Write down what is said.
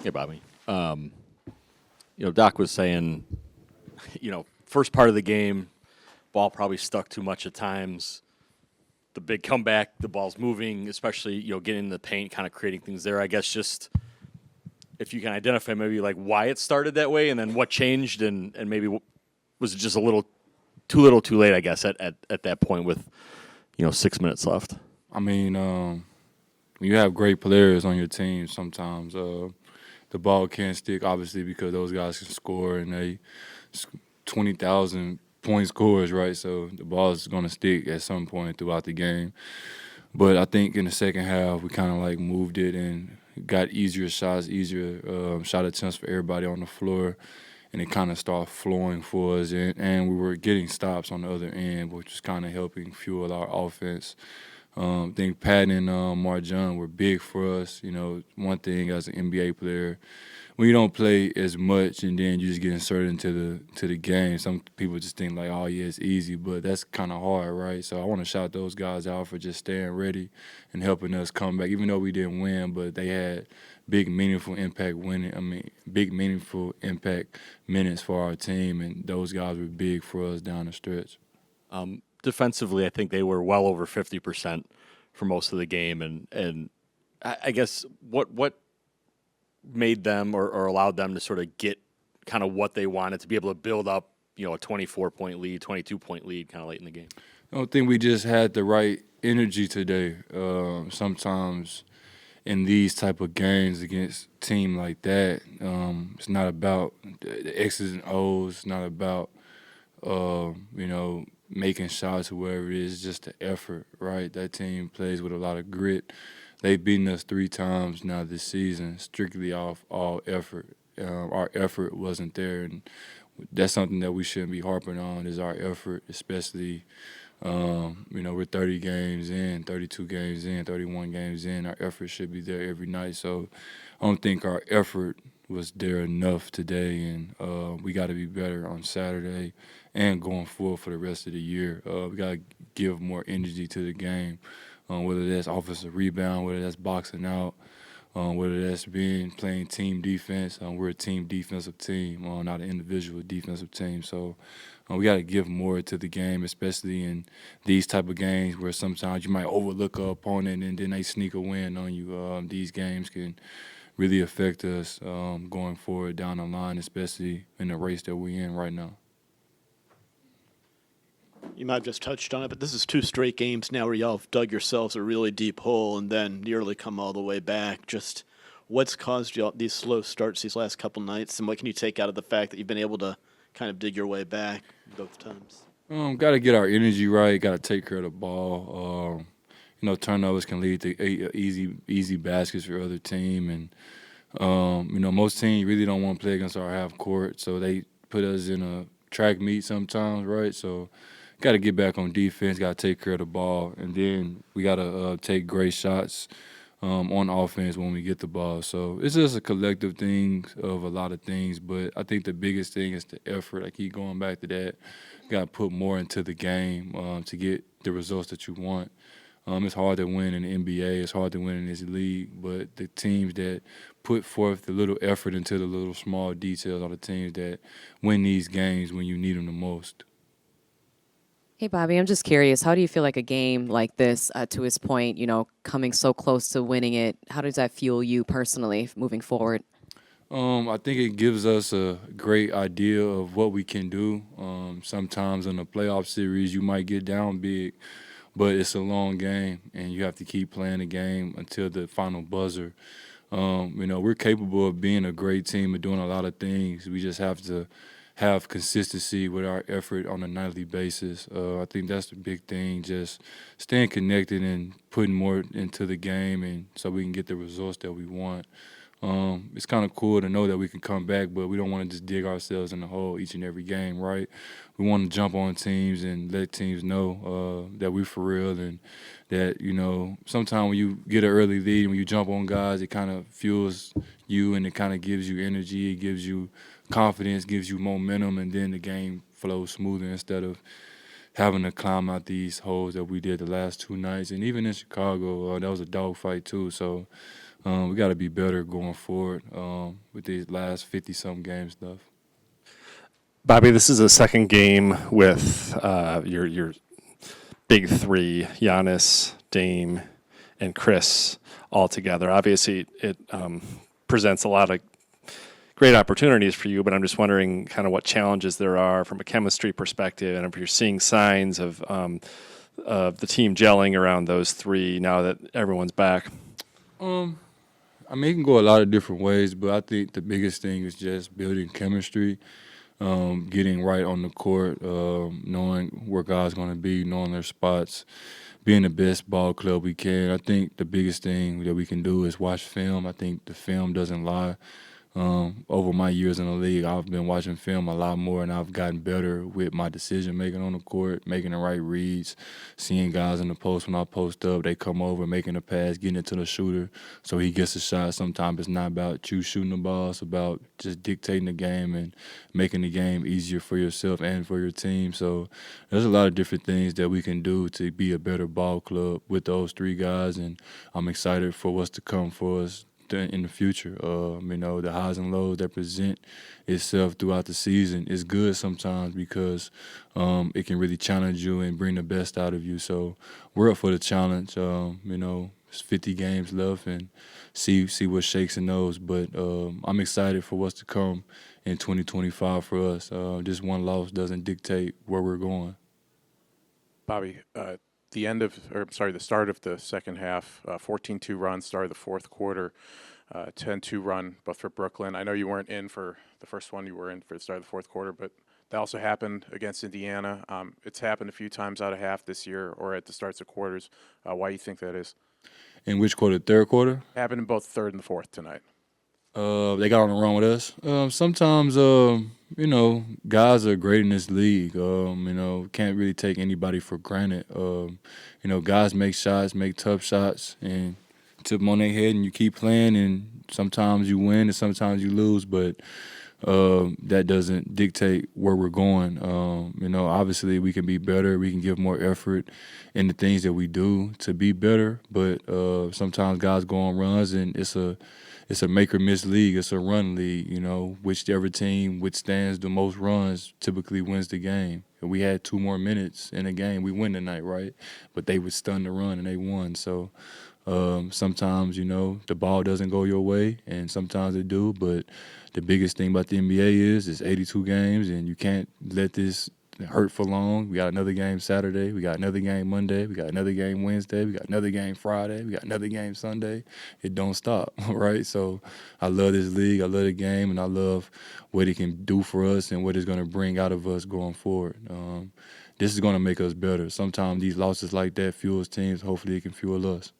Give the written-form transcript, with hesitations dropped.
Yeah, Bobby. Doc was saying, first part of the game, ball probably stuck too much at times. The big comeback, the ball's moving, especially, getting in the paint, kind of creating things there. I guess just if you can identify maybe like why it started that way and then what changed and maybe was it just a little too late, I guess, at that point with, 6 minutes left. I mean, when you have great players on your team, sometimes the ball can't stick, obviously, because those guys can score and they 20,000 point scores, right? So the ball is going to stick at some point throughout the game. But I think in the second half, we kind of like moved it and got easier shots, easier shot attempts for everybody on the floor. And it kind of started flowing for us. And we were getting stops on the other end, which was kind of helping fuel our offense. I think Pat and Marjan were big for us. One thing as an NBA player, when you don't play as much and then you just get inserted into the game, some people just think like, oh yeah, it's easy, but that's kind of hard, right? So I want to shout those guys out for just staying ready and helping us come back, even though we didn't win, but they had big meaningful impact big meaningful impact minutes for our team, and those guys were big for us down the stretch. Defensively, I think they were well over 50% for most of the game, and I guess what made them or allowed them to sort of get kind of what they wanted to be able to build up, a 24-point lead, 22-point lead kind of late in the game. I don't think we just had the right energy today. Sometimes in these type of games against a team like that, it's not about the X's and O's. It's not about making shots or whatever it is. It's just the effort, right? That team plays with a lot of grit. They've beaten us 3 times now this season, strictly off all effort. Our effort wasn't there, and that's something that we shouldn't be harping on is our effort, especially, we're 30 games in, 32 games in, 31 games in. Our effort should be there every night. So I don't think our effort was there enough today, and we got to be better on Saturday and going forward for the rest of the year. We got to give more energy to the game. Whether that's offensive rebound, whether that's boxing out, whether that's playing team defense. We're a team defensive team, not an individual defensive team. So we got to give more to the game, especially in these type of games where sometimes you might overlook an opponent and then they sneak a win on you. These games can really affect us going forward down the line, especially in the race that we're in right now. You might have just touched on it, but this is 2 straight games now where y'all have dug yourselves a really deep hole and then nearly come all the way back. Just what's caused y'all these slow starts these last couple nights, and what can you take out of the fact that you've been able to kind of dig your way back both times? Got to get our energy right. Got to take care of the ball. Turnovers can lead to easy baskets for other team, and most teams really don't want to play against our half court, so they put us in a track meet sometimes, right? So got to get back on defense, got to take care of the ball, and then we got to take great shots on offense when we get the ball. So it's just a collective thing of a lot of things, but I think the biggest thing is the effort. I keep going back to that. Got to put more into the game to get the results that you want. It's hard to win in the NBA. It's hard to win in this league, but the teams that put forth the little effort into the little small details are the teams that win these games when you need them the most. Hey, Bobby, I'm just curious. How do you feel like a game like this, to his point, coming so close to winning it, how does that fuel you personally moving forward? I think it gives us a great idea of what we can do. Sometimes in a playoff series, you might get down big, but it's a long game, and you have to keep playing the game until the final buzzer. We're capable of being a great team and doing a lot of things. We just have to have consistency with our effort on a nightly basis. I think that's the big thing, just staying connected and putting more into the game and so we can get the results that we want. It's kind of cool to know that we can come back, but we don't want to just dig ourselves in the hole each and every game, right? We want to jump on teams and let teams know that we're for real and that, sometimes when you get an early lead, when you jump on guys, it kind of fuels you and it kind of gives you energy, it gives you confidence, gives you momentum, and then the game flows smoother instead of having to climb out these holes that we did the last 2 nights. And even in Chicago, that was a dogfight too. So We got to be better going forward with these last 50-something games stuff. Bobby, this is the second game with your big three, Giannis, Dame, and Chris all together. Obviously, it presents a lot of great opportunities for you, but I'm just wondering kind of what challenges there are from a chemistry perspective, and if you're seeing signs of the team gelling around those three now that everyone's back. I mean, it can go a lot of different ways, but I think the biggest thing is just building chemistry, getting right on the court, knowing where guys going to be, knowing their spots, being the best ball club we can. I think the biggest thing that we can do is watch film. I think the film doesn't lie. Over my years in the league, I've been watching film a lot more, and I've gotten better with my decision-making on the court, making the right reads, seeing guys in the post when I post up, they come over, making a pass, getting it to the shooter so he gets a shot. Sometimes it's not about you shooting the ball. It's about just dictating the game and making the game easier for yourself and for your team. So there's a lot of different things that we can do to be a better ball club with those three guys, and I'm excited for what's to come for us in the future. The highs and lows that present itself throughout the season is good sometimes because it can really challenge you and bring the best out of you. So we're up for the challenge. It's 50 games left and see what shakes in those. But I'm excited for what's to come in 2025 for us. Just one loss doesn't dictate where we're going. Bobby, the start of the second half, 14-2 run, start of the fourth quarter, 10-2 run, both for Brooklyn. I know you weren't in for the first one, you were in for the start of the fourth quarter, but that also happened against Indiana. It's happened a few times out of half this year or at the starts of quarters. Why do you think that is? In which quarter? Third quarter? Happened in both third and the fourth tonight. They got on the run with us. Sometimes, guys are great in this league. Can't really take anybody for granted. Guys make shots, make tough shots, and tip them on their head, and you keep playing, and sometimes you win and sometimes you lose, but that doesn't dictate where we're going. Obviously we can be better. We can give more effort in the things that we do to be better, but sometimes guys go on runs, and it's a make or miss league. It's a run league, whichever team withstands the most runs typically wins the game. If we had 2 more minutes in a game, we win tonight, right? But they would stun the run and they won. So sometimes, the ball doesn't go your way, and sometimes it do. But the biggest thing about the NBA is it's 82 games, and you can't let this hurt for long. We got another game Saturday. We got another game Monday. We got another game Wednesday. We got another game Friday. We got another game Sunday. It don't stop, right? So I love this league. I love the game, and I love what it can do for us and what it's going to bring out of us going forward. This is going to make us better. Sometimes these losses like that fuels teams. Hopefully it can fuel us.